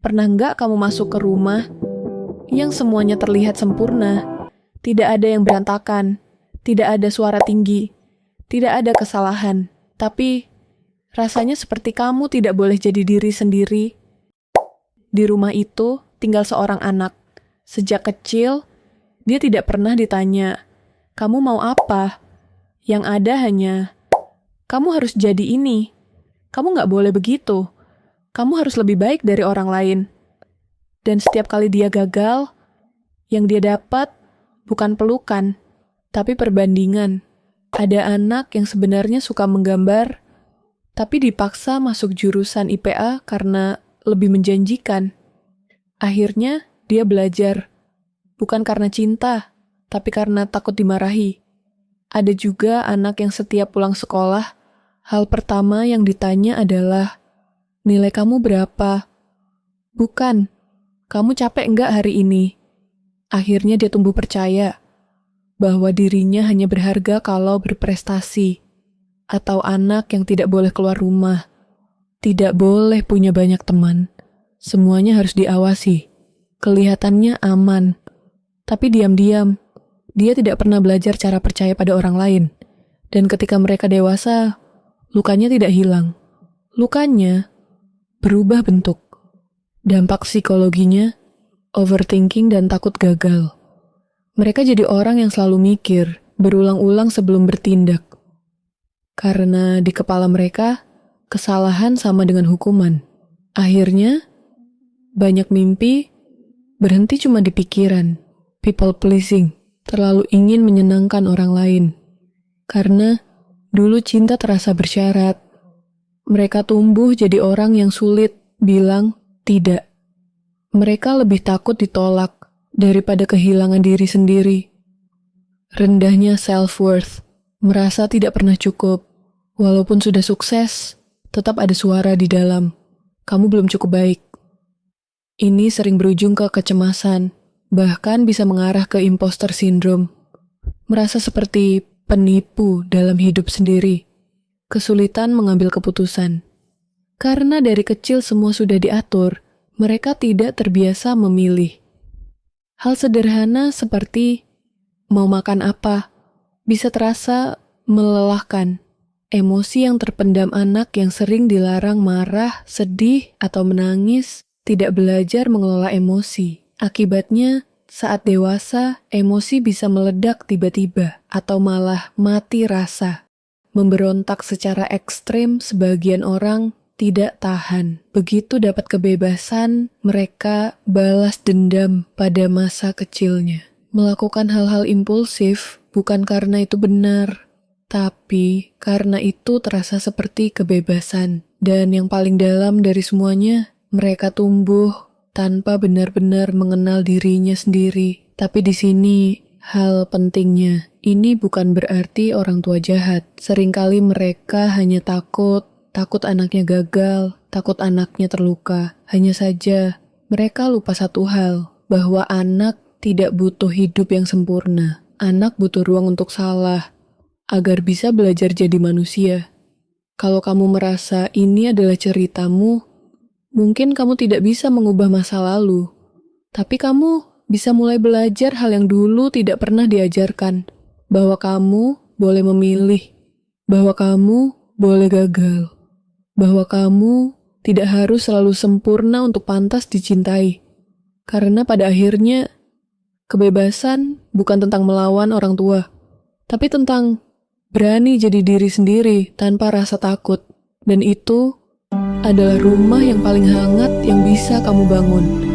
Pernah nggak kamu masuk ke rumah yang semuanya terlihat sempurna? Tidak ada yang berantakan, tidak ada suara tinggi, tidak ada kesalahan. Tapi rasanya seperti kamu tidak boleh jadi diri sendiri. Di rumah itu tinggal seorang anak. Sejak kecil, dia tidak pernah ditanya, "Kamu mau apa?" Yang ada hanya, "Kamu harus jadi ini. Kamu nggak boleh begitu. Kamu harus lebih baik dari orang lain." Dan setiap kali dia gagal, yang dia dapat bukan pelukan, tapi perbandingan. Ada anak yang sebenarnya suka menggambar, tapi dipaksa masuk jurusan IPA karena lebih menjanjikan. Akhirnya, dia belajar. Bukan karena cinta, tapi karena takut dimarahi. Ada juga anak yang setiap pulang sekolah, hal pertama yang ditanya adalah, "Nilai kamu berapa?" Bukan, "Kamu capek enggak hari ini?" Akhirnya dia tumbuh percaya bahwa dirinya hanya berharga kalau berprestasi. Atau anak yang tidak boleh keluar rumah, tidak boleh punya banyak teman. Semuanya harus diawasi. Kelihatannya aman, tapi diam-diam, dia tidak pernah belajar cara percaya pada orang lain. Dan ketika mereka dewasa, lukanya tidak hilang. Lukanya berubah bentuk. Dampak psikologinya, overthinking dan takut gagal. Mereka jadi orang yang selalu mikir, berulang-ulang sebelum bertindak. Karena di kepala mereka, kesalahan sama dengan hukuman. Akhirnya, banyak mimpi berhenti cuma di pikiran. People pleasing, terlalu ingin menyenangkan orang lain. Karena dulu cinta terasa bersyarat. Mereka tumbuh jadi orang yang sulit bilang tidak. Mereka lebih takut ditolak daripada kehilangan diri sendiri. Rendahnya self-worth, merasa tidak pernah cukup. Walaupun sudah sukses, tetap ada suara di dalam. Kamu belum cukup baik. Ini sering berujung ke kecemasan, bahkan bisa mengarah ke imposter syndrome. Merasa seperti penipu dalam hidup sendiri. Kesulitan mengambil keputusan. Karena dari kecil semua sudah diatur, mereka tidak terbiasa memilih. Hal sederhana seperti mau makan apa bisa terasa melelahkan. Emosi yang terpendam anak yang sering dilarang marah, sedih, atau menangis, tidak belajar mengelola emosi. Akibatnya, saat dewasa, emosi bisa meledak tiba-tiba atau malah mati rasa. Memberontak secara ekstrim, sebagian orang tidak tahan. Begitu dapat kebebasan, mereka balas dendam pada masa kecilnya. Melakukan hal-hal impulsif bukan karena itu benar, tapi karena itu terasa seperti kebebasan. Dan yang paling dalam dari semuanya, mereka tumbuh tanpa benar-benar mengenal dirinya sendiri. Tapi di sini, hal pentingnya, ini bukan berarti orang tua jahat. Seringkali mereka hanya takut anaknya gagal, takut anaknya terluka. Hanya saja, mereka lupa satu hal, bahwa anak tidak butuh hidup yang sempurna. Anak butuh ruang untuk salah, agar bisa belajar jadi manusia. Kalau kamu merasa ini adalah ceritamu, mungkin kamu tidak bisa mengubah masa lalu, tapi kamu bisa mulai belajar hal yang dulu tidak pernah diajarkan, bahwa kamu boleh memilih, bahwa kamu boleh gagal, bahwa kamu tidak harus selalu sempurna untuk pantas dicintai. Karena pada akhirnya, kebebasan bukan tentang melawan orang tua, tapi tentang berani jadi diri sendiri tanpa rasa takut. Dan itu adalah rumah yang paling hangat yang bisa kamu bangun.